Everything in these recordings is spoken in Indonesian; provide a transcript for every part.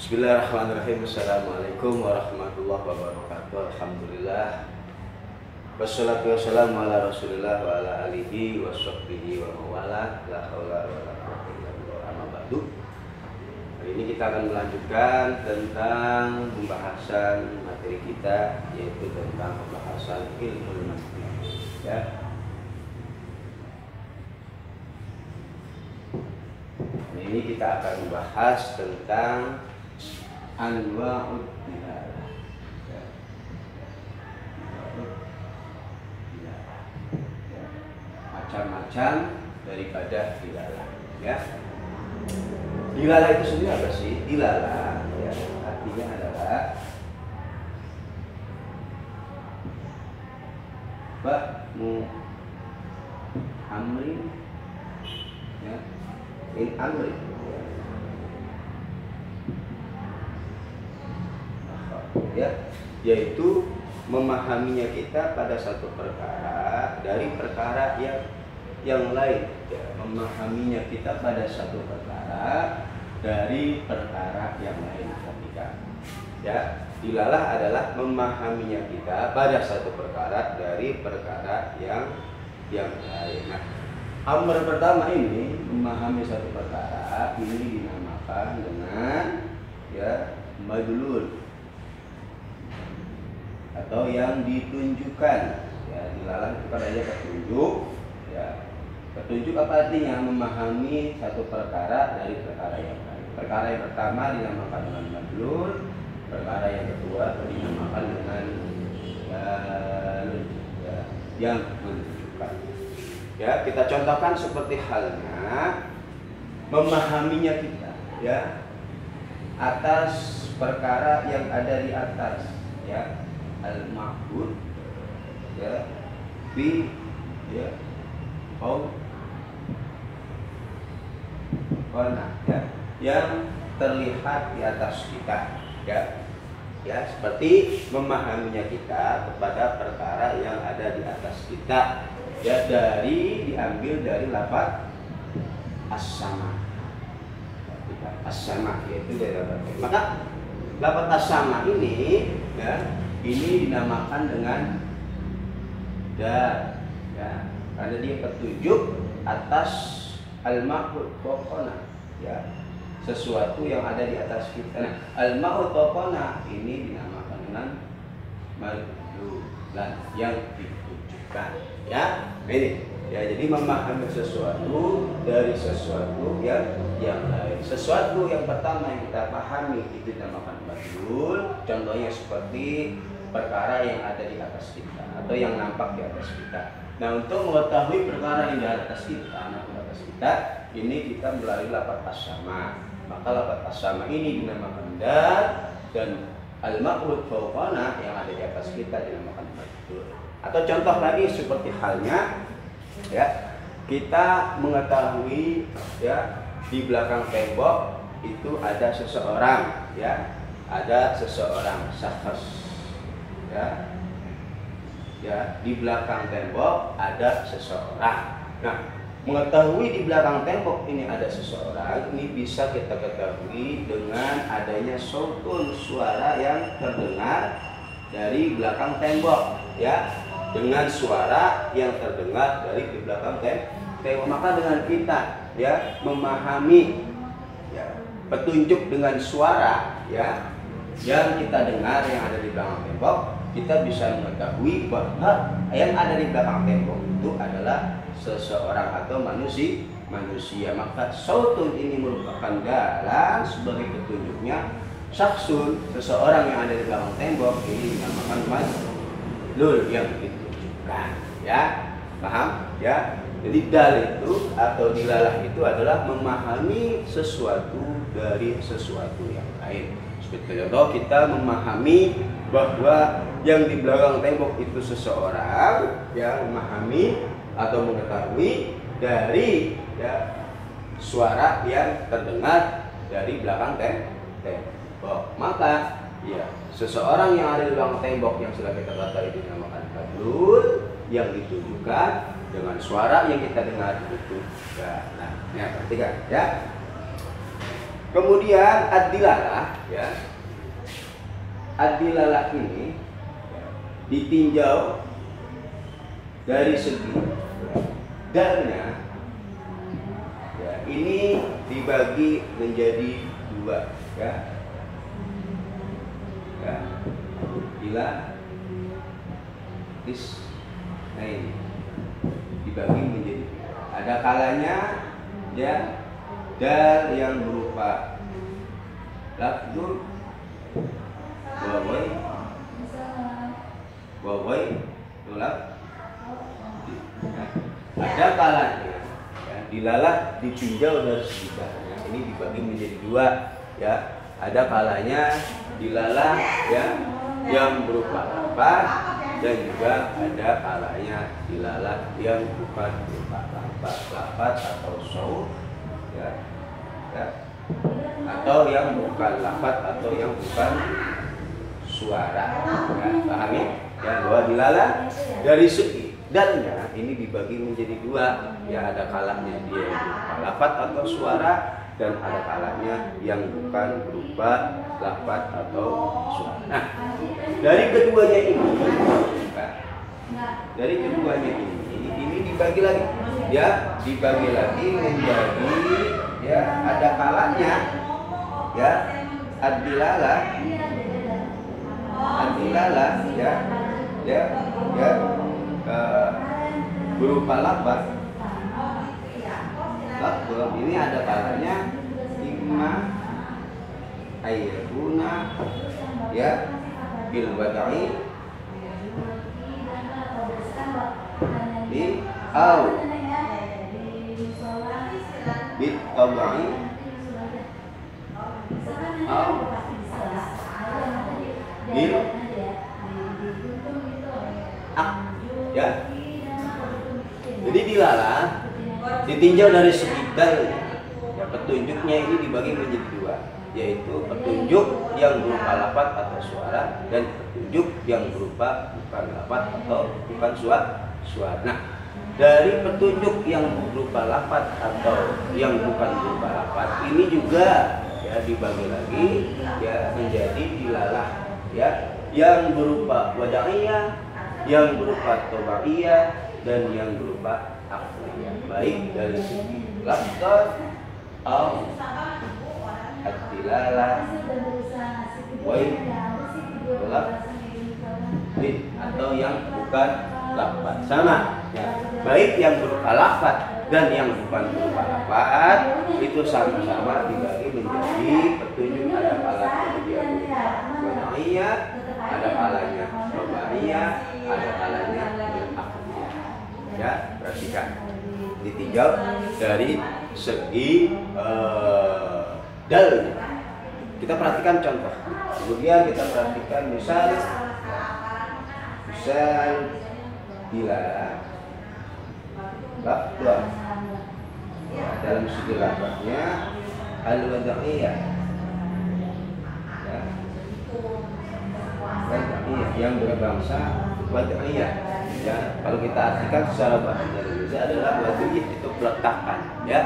Bismillahirrahmanirrahim. Assalamualaikum warahmatullahi wabarakatuh. Alhamdulillah. Wassalatu wassalamu ala Rasulillah wa ala alihi wa sahbihi wa mawala. La haula wa la quwwata illa billah. Amma ba'du. Hari ini kita akan melanjutkan tentang pembahasan materi kita, yaitu tentang pembahasan ilmu mantiq. Ya. Ini kita akan membahas tentang anwa'ud dilalah. Macam-macam daripada dilalah. Ya. Dilalah itu sendiri apa sih? Dilalah ya, artinya adalah ba'mu amrin ya, in amrin ya, yaitu memahaminya kita pada satu perkara dari perkara yang lain ya, memahaminya kita pada satu perkara dari perkara yang lain ketika ya, dilalah adalah memahaminya kita pada satu perkara dari perkara yang lain. Nah, amr pertama ini memahami satu perkara ini dinamakan dengan ya madlul atau yang ditunjukkan ya, dilalah itu padanya petunjuk ya. Petunjuk apa artinya? Memahami satu perkara dari perkara yang lain. Perkara yang pertama dinamakan dengan madlul, perkara yang kedua dinamakan dengan ya, yang menunjukkan. Ya, kita contohkan seperti halnya memahaminya kita ya atas perkara yang ada di atas ya, al-ma'bud ya bi ya ya, yang terlihat di atas kita ya, seperti memahaminya kita kepada perkara yang ada di atas kita ya, diambil dari lafaz as-sama yaitu dari lafaz. Maka lafaz as-sama ini ya, ini dinamakan dengan dar ya, karena dia petunjuk atas al-ma'hud fawqana ya, sesuatu yang ada di atas kita. Nah, al-ma'hud fawqana ini dinamakan dengan madlulan, yang ditunjukkan ya. Ini ya, jadi memahami sesuatu dari sesuatu yang lain. Sesuatu yang pertama yang kita pahami itu dinamakan madlul. Contohnya seperti perkara yang ada di atas kita atau yang nampak di atas kita. Nah, untuk mengetahui perkara yang di atas kita, ini kita melalui lafaz as-sama. Maka lafaz as-sama ini dinamakan dar, dan al-ma'ruf fawqana yang ada di atas kita dinamakan madlul. Atau contoh lagi seperti halnya ya, kita mengetahui ya di belakang tembok itu ada seseorang ya, ada seseorang syakhs ya, di belakang tembok ada seseorang. Nah, mengetahui di belakang tembok ini ada seseorang ini bisa kita ketahui dengan adanya suara yang terdengar dari belakang tembok ya, dengan suara yang terdengar dari di belakang tembok. Maka dengan kita ya memahami ya petunjuk dengan suara ya yang kita dengar yang ada di belakang tembok, kita bisa mengetahui bahwa yang ada di belakang tembok itu adalah seseorang atau manusia. Maka sautun ini merupakan dalan sebagai petunjuknya saksun, seseorang yang ada di belakang tembok ini dinamakan madlul, yang ditunjukkan ya. Paham ya? Jadi dal itu atau dilalah itu adalah memahami sesuatu dari sesuatu yang lain. Seperti contoh kita memahami bahwa yang di belakang tembok itu seseorang yang memahami atau mengetahui dari ya suara yang terdengar dari belakang tembok. Maka ya, seseorang yang ada di belakang tembok yang sudah kita katakan itu dinamakan madlul, yang ditunjukkan dengan suara yang kita dengar itu. Nah, ya perhatikan ya. Kemudian ad-dilalah ya. Ad-dilalah ini ditinjau dari segi dalnya ya, ini dibagi menjadi dua ya. Ya. Bila nah ini dibagi menjadi dua. Ada kalanya ya dal yang berupa lafzul wawai tolak ya. Ada kalanya ya, dilalah ditinjau dari sekitarnya ini dibagi menjadi dua ya. Ada kalanya dilalah ya yang berupa lafaz dan juga ada kalanya dilalah yang bukan berupa lafaz atau saut ya, ya atau yang bukan lafaz atau yang bukan suara ya, pahami ya bahwa dilalah dari segi dalnya ini dibagi menjadi dua ya. Ada kalanya dia berupa lafaz atau suara dan ada kalanya yang bukan berupa lafaz atau suara. Nah, dari keduanya ini ini dibagi lagi ya, dibagi lagi menjadi ya ada kalanya ya ad-dilalah ya berupa lafaz ini ada kalanya imma ayyuna ya bil wada'i di au bit tabai au bil ya. Jadi dilalah ditinjau dari segi dalnya ya, petunjuknya ini dibagi menjadi dua, yaitu petunjuk yang berupa lafaz atau suara dan petunjuk yang berupa bukan lafaz atau bukan suara. Nah, dari petunjuk yang berupa lafaz atau yang bukan berupa lafaz ini juga ya dibagi lagi ya menjadi dilalah ya yang berupa wada'iyah, yang berupa tobaiyah dan yang berupa akliyah, baik dari segi lafaz atau ad-dilalah atau yang bukan lafaz sama ya. Baik yang berupa lafaz dan yang bukan berupa lafaz itu sama-sama dibagi menjadi petunjuk. Ada kalanya dia berupa wada'iyah, ada kalanya tobaiyah, ada kalanya akliyah ya. Perhatikan ditinjau dari segi dalnya. Kita perhatikan contoh, kemudian kita perhatikan misal bila lafaz dalam segi lafaznya al-wada'iyah ya, wada'iyah yang berbangsa wada'iyah ya. Kalau kita artikan secara bahasa Indonesia adalah wada'iyah itu peletakan ya,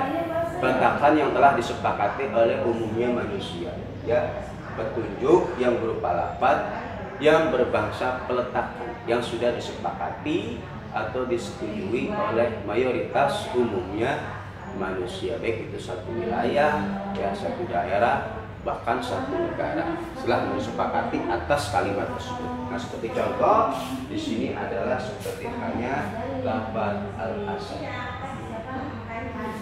peletakan yang telah disepakati oleh umumnya manusia ya. Petunjuk yang berupa lafaz yang berbangsa peletakan yang sudah disepakati atau disetujui oleh mayoritas umumnya manusia, baik itu satu wilayah ya, satu daerah, bahkan satu negara setelah disepakati atas kalimat tersebut. Nah, seperti contoh di sini adalah seperti halnya lafaz al-asad.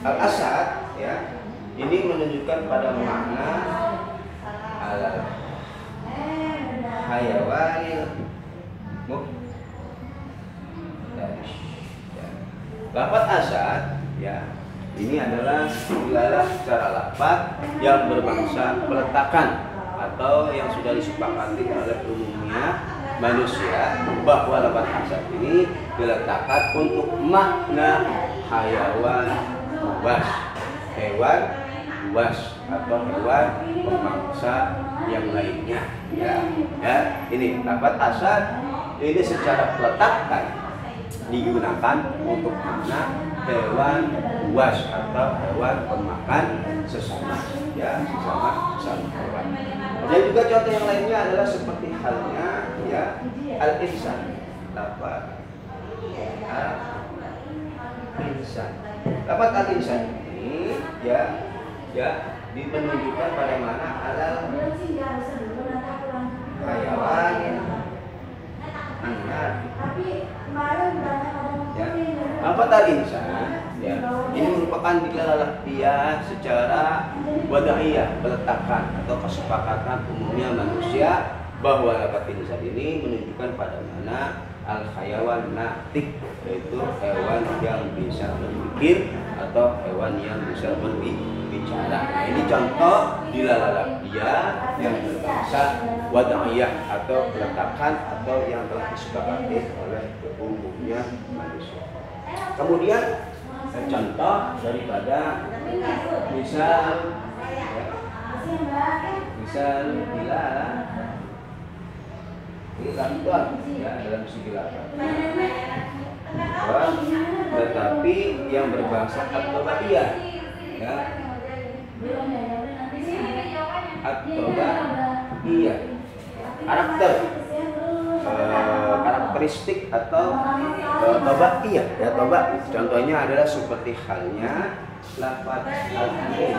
Al-asad ya, ini menunjukkan pada makna alal hayawanil muhtarish ya. Lafaz asad ya, ini adalah dilalah secara lafaz yang berbangsa peletakan atau yang sudah disepakati oleh umumnya manusia bahwa lafaz asad ini diletakkan untuk makna hayawan buas, hewan buas atau hewan pemangsa yang lainnya ya. Ini lafaz asad ini secara peletakan digunakan untuk makna hewan buas atau hewan pemakan sesama ya. ya sesama orang. Dan juga contoh yang lainnya adalah seperti halnya ya al-insan, lafaz al-insan. Lafaz al-insan ini ya menunjukkan pada mana alal hayawan anak ya. Lafaz al-insan ya ini merupakan dilalah dia secara wadaiyah, peletakan atau kesepakatan umumnya manusia bahwa lafaz insan ini menunjukkan pada mana al-hayawan natik, yaitu hewan yang bisa berpikir atau hewan yang bisa berbicara. Ini contoh dilalah dia yang berbahasa wadaiyah atau peletakan atau yang telah disepakati oleh umumnya manusia. Kemudian contoh daripada misal dilalah ya dalam segi lafaz, tetapi yang berbahasa at-tabaiyah ya at-tabaiyah karakteristik atau tabaiyah ya tabaiyah. Contohnya adalah seperti halnya lafaz al-amin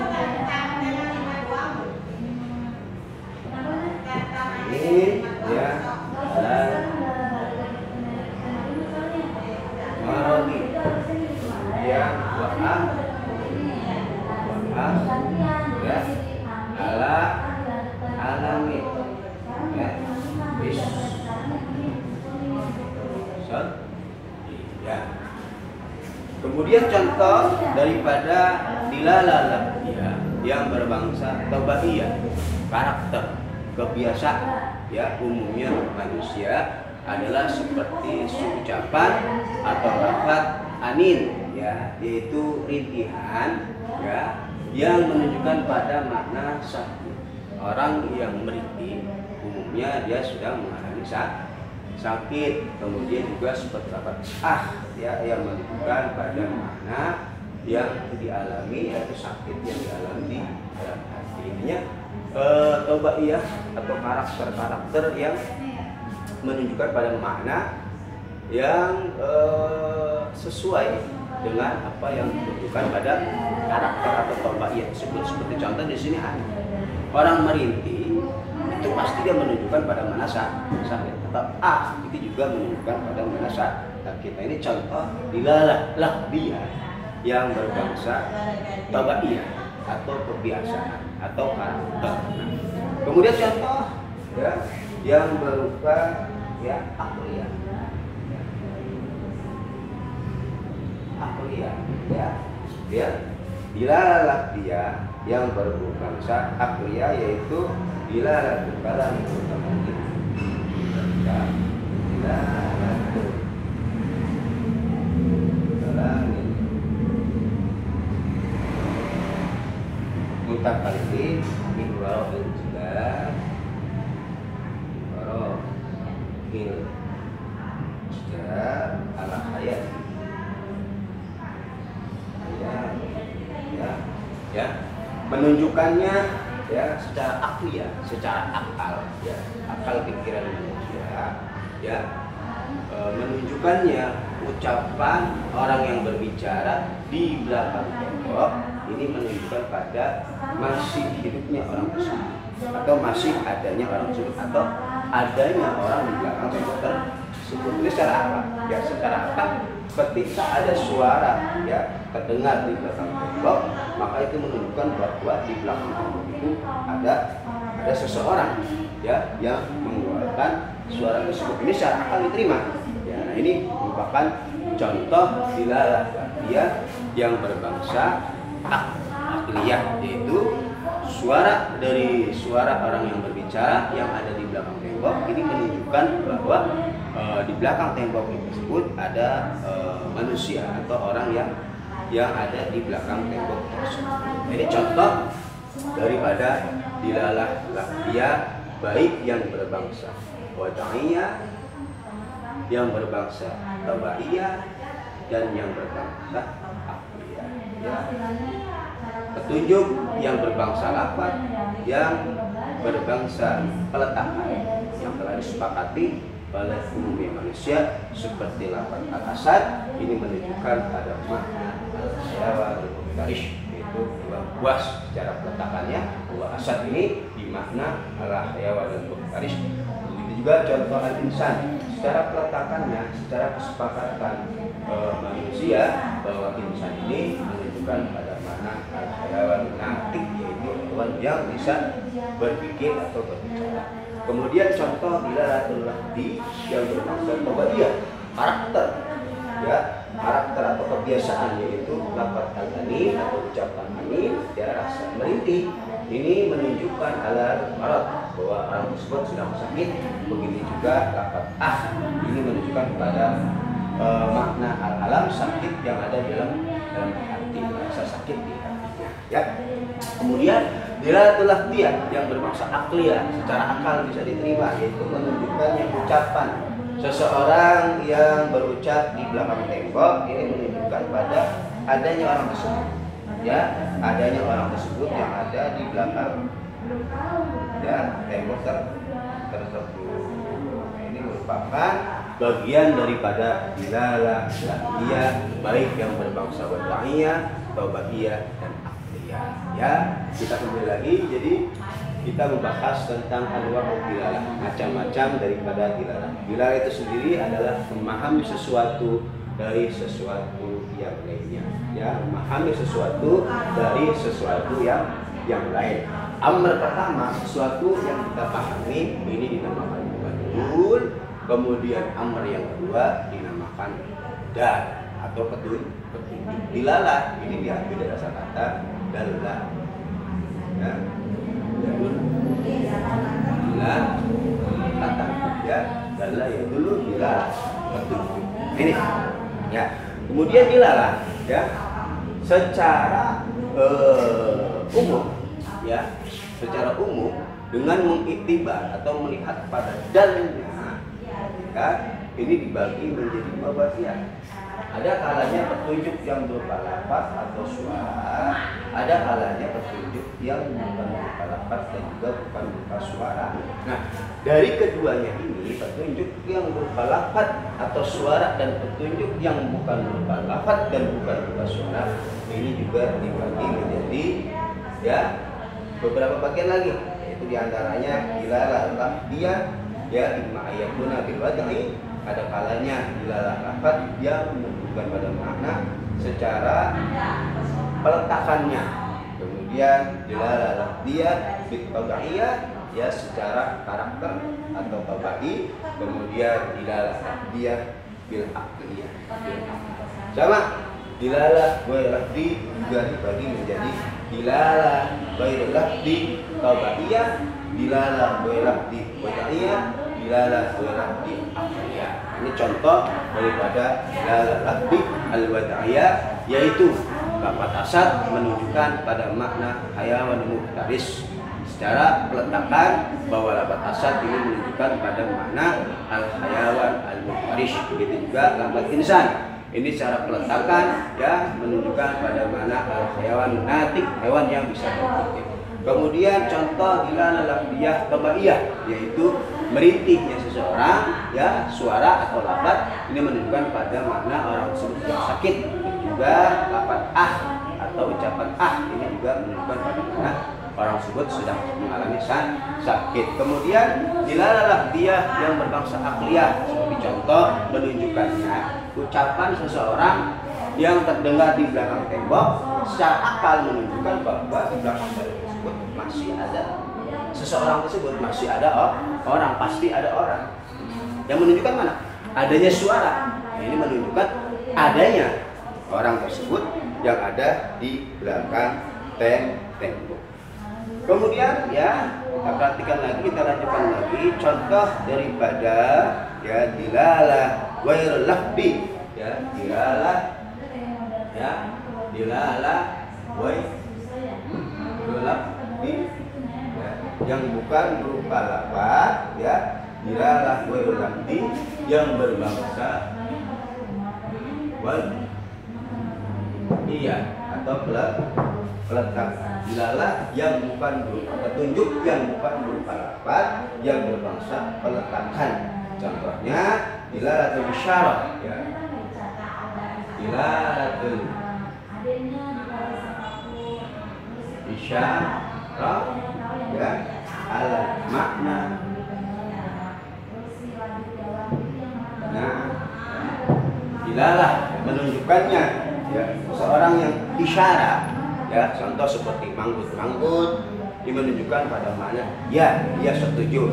ini ya marodi ya wa'ah ya ala alami ya bis ya. Kemudian contoh daripada dilalah lafziyah yang berbangsa tabaiyah, karakter, kebiasaan ya umumnya manusia adalah seperti ucapan atau lafaz anin ya, yaitu rintihan ya yang menunjukkan pada makna sakit. Orang yang merintih umumnya dia sudah mengalami sakit. Kemudian juga seperti lafaz ya yang menunjukkan pada makna yang dialami, yaitu sakit yang dialami di dalam hati. Intinya tabaiyah atau karakter yang menunjukkan pada makna yang sesuai dengan apa yang ditunjukkan pada karakter atau tabaiyah tersebut. Seperti contoh di sini orang merintih itu pasti dia menunjukkan pada makna sakit, atau itu juga menunjukkan pada makna sakit. Nah, ini contoh dilalah lafziyah yang berbangsa tabaiyah atau kebiasaan atau karakter. Kemudian contoh ya yang berupa ya akliyah ya dilalah lafziyah yang berbangsa akliyah, yaitu dilalah kalam mutakallim ya dilalah mutakallim min wara'il jilal ala hayat ya menunjukkannya ya secara akliyah, secara akal ya akal pikiran manusia ya menunjukkannya ucapan orang yang berbicara di belakang tembok ini menunjukkan pada masih hidupnya orang tersebut atau masih adanya orang tersebut atau adanya orang di belakang tembok tersebut. Ini secara apa? Ya secara apa? Ketika ada suara ya terdengar di belakang tembok, maka itu menunjukkan bahwa di belakang tembok itu ada seseorang ya yang mengeluarkan suara tersebut. Ini secara akal diterima. Ya, nah ini merupakan contoh dilalah lafziyah yang berbangsa akliyah, yaitu suara dari suara orang yang berbicara yang ada di belakang tembok ini menunjukkan bahwa di belakang tembok tersebut ada manusia atau orang yang ada di belakang tembok tersebut. Ini contoh daripada dilalah lafziyah baik yang berbangsa wadaiyah, yang berbangsa tabaiyah, dan yang berbangsa akliyah. Ya. petunjuk yang berbangsa lafaz, yang berbangsa peletakan yang telah disepakati oleh umumnya manusia seperti lafaz al-asad ini menunjukkan pada makna al-hayawan al-muftarish, yaitu buas secara peletakannya bahwa asad ini dimakna al-hayawan al-muftarish. Begitu juga contoh al-insan secara peletakannya, secara kesepakatan manusia bahwa insan ini menunjukkan pada makna al-hayawan natik, yaitu hewan yang bisa berpikir atau berbicara. Kemudian contoh dilalatul lafzi yang bermaksud tawadiyah, karakter, ya, karakter atau kebiasaan, yaitu lafaz al-anin atau ucapan anin, ya, rasa merintih. Ini menunjukkan alal marad bahwa orang tersebut sedang sakit. Begitu juga lafaz ini menunjukkan pada makna al-alam, sakit yang ada dalam hati, rasa sakit di hatinya, ya. Kemudian dilalatul lafziyah yang bermaksud akliyah, secara akal bisa diterima, yaitu menunjukkannya ucapan seseorang yang berucap di belakang tembok. Ini menunjukkan pada adanya orang tersebut, ya, adanya orang tersebut yang ada di belakang, ya, tembok tersebut. Ini merupakan bagian daripada dilalah lafziyah, baik yang berbangsa wad'iyah, taubiyah dan akliyah. Ya, kita kembali lagi. Jadi kita membahas tentang anwa'ul dilalah, macam-macam daripada dilalah. Dilalah itu sendiri adalah memahami sesuatu dari sesuatu yang lainnya, ya, memahami sesuatu dari sesuatu yang lain. Amr pertama, sesuatu yang kita pahami, ini dinamakan madlul. Kemudian amr yang kedua dinamakan dal atau petunjuk. Dilalah ini diambil dari kata dalla, ya, dilalah kata, ya, dalla ya dulu dilalah petunjuk. Ini, ya. Kemudian dilalah, ya, secara umum, ya, secara umum dengan mengiktibar atau melihat pada dalilnya, ya, ini dibagi menjadi dua bagian. Ada kalanya petunjuk yang berupa lafaz atau suara, ada kalanya petunjuk yang bukan berupa lafaz dan juga bukan berupa suara. Nah, dari keduanya ini, petunjuk yang berupa lafaz atau suara dan petunjuk yang bukan berupa lafaz dan bukan berupa suara, ini juga dibagi menjadi, ya, beberapa bagian lagi, yaitu diantaranya dilalah lafziyah, ya, imma ayakuna bil wad'i, ada kalanya dilalah lafaz yang menunjukkan pada makna secara peletakannya. Kemudian dilalah lafziyah bil tabi'iyah, ya, secara karakter atau tabai. Kemudian dilalah lafziyah bil aqliyah. Sama dilalah ghair lafzi juga dibagi menjadi dilalah ghair lafzi tabi'iyah, dilalah ghair lafzi wad'iyah, dilalah ghair lafzi aqliyah. Ini contoh daripada dilalah lafzi al-wad'iyah, yaitu lafaz asad menunjukkan pada makna hayawan muftarish. Secara peletakan bahwa lafaz asad ini menunjukkan pada makna al-hayawan al-muftarish. Begitu juga lafaz insan. Ini secara peletakan, ya, menunjukkan pada makna al-hayawan natik, hewan yang bisa berpikir. Kemudian contoh dilalah lafziyah tabaiyah, yaitu merintihnya seseorang, ya, suara atau lafaz ini menunjukkan pada makna orang tersebut yang sakit. Juga lafaz atau ucapan ini juga menunjukkan pada makna orang tersebut sedang mengalami sakit. Kemudian dilalah lafziyah yang berbangsa akliyah, seperti contoh menunjukkannya ucapan seseorang yang terdengar di belakang tembok, secara akal menunjukkan bahwa di belakang tembok tersebut masih ada seseorang tersebut, masih ada orang, pasti ada orang. Yang menunjukkan mana? Adanya suara. Ini menunjukkan adanya orang tersebut yang ada di belakang tembok. Kemudian, ya, kita perhatikan lagi, kita lanjutkan lagi contoh daripada, ya, dilalah ghair lafzi, ya, dilalah, ya, dilalah ghair lafzi, ya, yang bukan berupa lafaz, ya, dilalah ghair lafzi yang berbangsa iya atau peletakan. Dilalah yang bukan berupa petunjuk, yang bukan berupa lafaz, yang berbangsa peletakan. Contohnya dilalatul isyarah, ya. Dilalatul isyarah, ya, ala makna. Nah, dilalah menunjukkannya, ya, seorang yang isyarat, ya, contoh seperti manggut-manggut, ini menunjukkan pada mana ya dia setuju.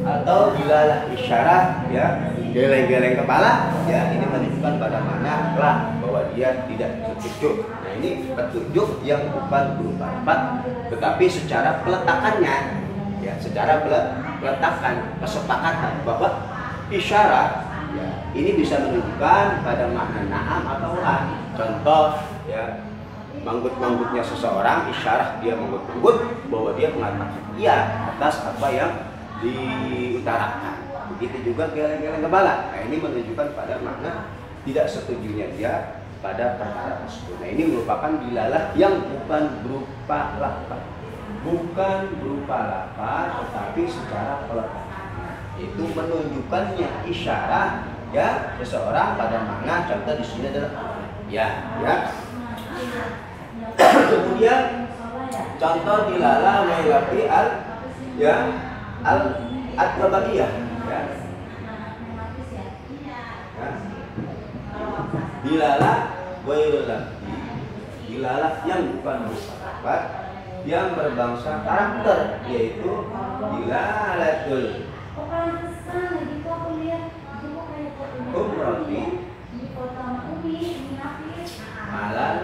Atau dilalah isyarat, ya, geleng-geleng kepala, ya, ini menunjukkan pada mana lah bahwa dia tidak setuju. Nah, ini petunjuk yang bukan berupa lafaz, tetapi secara peletakannya, ya, secara peletakan kesepakatan bahwa isyarat, ya, ini bisa menunjukkan pada makna na'am atau la. Contoh, ya, manggut-manggutnya seseorang, isyarat dia manggut-manggut bahwa dia mengatakan iya atas apa yang diutarakan. Begitu juga geleng-geleng kepala. Nah, ini menunjukkan pada makna tidak setujunya dia pada perkara tersebut. Nah, ini merupakan dilalah yang bukan berupa lafaz, bukan berupa lafaz, tetapi secara peletakan. Itu menunjukkannya isyarat, ya, seseorang pada makna. Contoh di sini adalah ya, ya. Kemudian contoh dilalah melafi al, ya, at-tabaiyah, ya. Ya. Dilalah ghairul lafzi, dilalah yang bukan berupa lafaz, yang berbangsa karakter, yaitu dilalatul umrati malal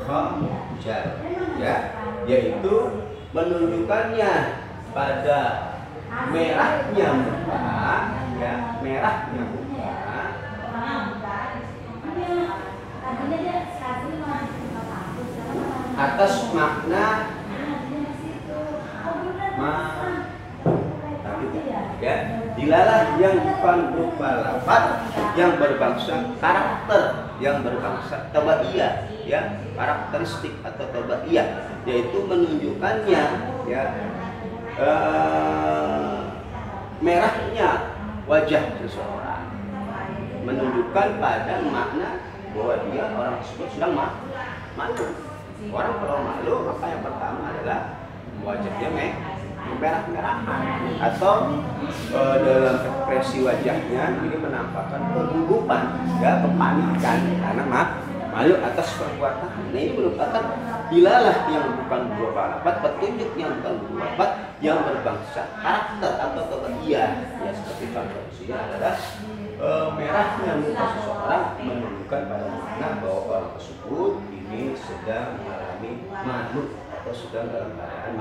khajar, ya, yaitu menunjukkannya pada merahnya muka, ya, merahnya muka atas makna ya, dilalah yang bukan berupa lafaz, yang berbangsa karakter, yang berbangsa tabaiyah, ya, karakteristik atau tabaiyah, yaitu menunjukkannya, ya, merahnya wajah seseorang, menunjukkan pada makna bahwa dia orang tersebut sedang malu. Orang kalau malu, maka yang pertama adalah wajahnya merah-merahan, atau dalam ekspresi wajahnya ini menampakkan kegugupan, ya, kepanikan karena malu atas perbuatan. Nah, ini merupakan dilalah yang bukan berupa lafaz, petunjuk yang bukan berupa lafaz, yang berbangsa karakter atau tabaiyah, ya, seperti contoh di sini adalah merahnya muka seseorang menunjukkan pada makna bahwa orang tersebut ini sedang mengalami malu atau sedang dalam keadaan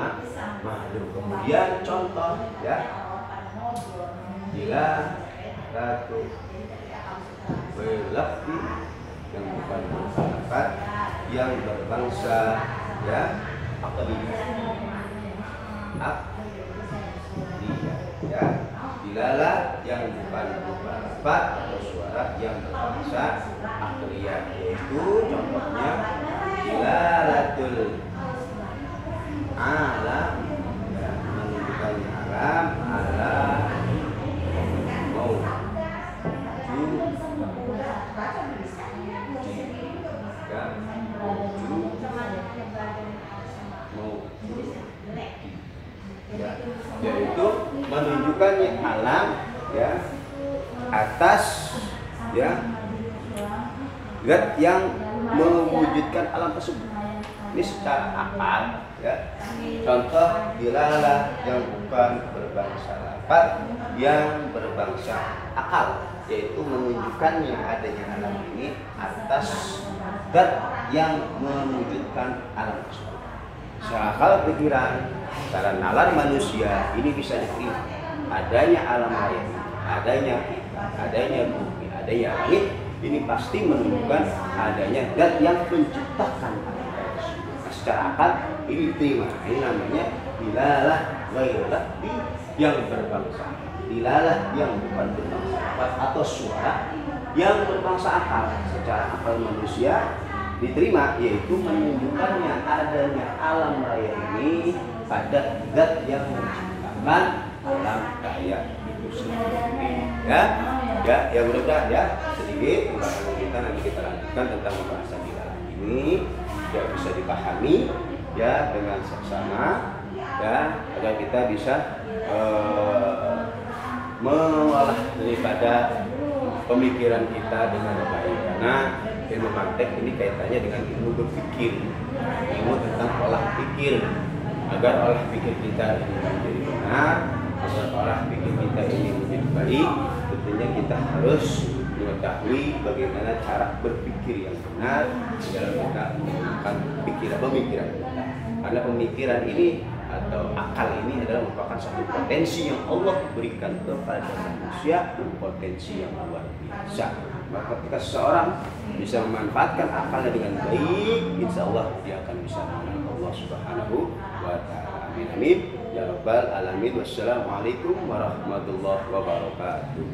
malu. Kemudian contoh, ya, bila ratu belafdi yang bukan berupa lafaz, yang berbangsa, ya, aqliyah, ya, dilalah yang bukan berupa lafaz atau suara yang berbangsa aqliyah, yaitu contohnya dilalatul alam, ya, menunjukkannya alam, alam mau ya, yaitu menunjukkannya alam, ya, atas, ya, zat yang mewujudkan alam tersebut. Ini secara akal, ya. Contoh dilalah yang bukan berbangsa lafaz, yang berbangsa akal, yaitu menunjukkannya adanya alam ini atas zat yang mewujudkan alam tersebut. Secara akal pikiran, secara nalar manusia ini bisa diterima adanya alam raya, adanya kita, adanya bumi, adanya langit, ini pasti menunjukkan adanya zat yang menciptakan alam raya tersebut. Secara akal ini diterima. Ini namanya dilalah ghairul yang berbangsa, dilalah yang bukan berbangsa atau suara yang berbangsa akal. Secara akal manusia diterima, yaitu menunjukkannya adanya alam raya ini pada zat yang menciptakan alam raya itu sendiri. Ya, mudah-mudahan ya sedikit pembahasan kita, nanti kita lanjutkan tentang pembahasan di dalam ini ya bisa dipahami ya dengan seksama ya, agar kita bisa mengolah daripada pemikiran kita dengan baik, karena ilmu mantek ini kaitannya dengan ilmu berpikir, ilmu tentang olah pikir. Agar olah pikir kita ini menjadi benar, agar olah pikir kita ini menjadi baik, tentunya kita harus mengetahui bagaimana cara berpikir yang benar dalam kita menggunakan pemikiran kita. Karena pemikiran ini atau akal ini adalah merupakan satu potensi yang Allah berikan kepada manusia, potensi yang luar biasa. Maka ketika seseorang bisa memanfaatkan akalnya dengan baik, insya Allah dia akan bisa mengenal Allah Subhanahu wa Ta'ala. Amin amin ya rabbal alamin. Wassalamualaikum warahmatullahi wabarakatuh.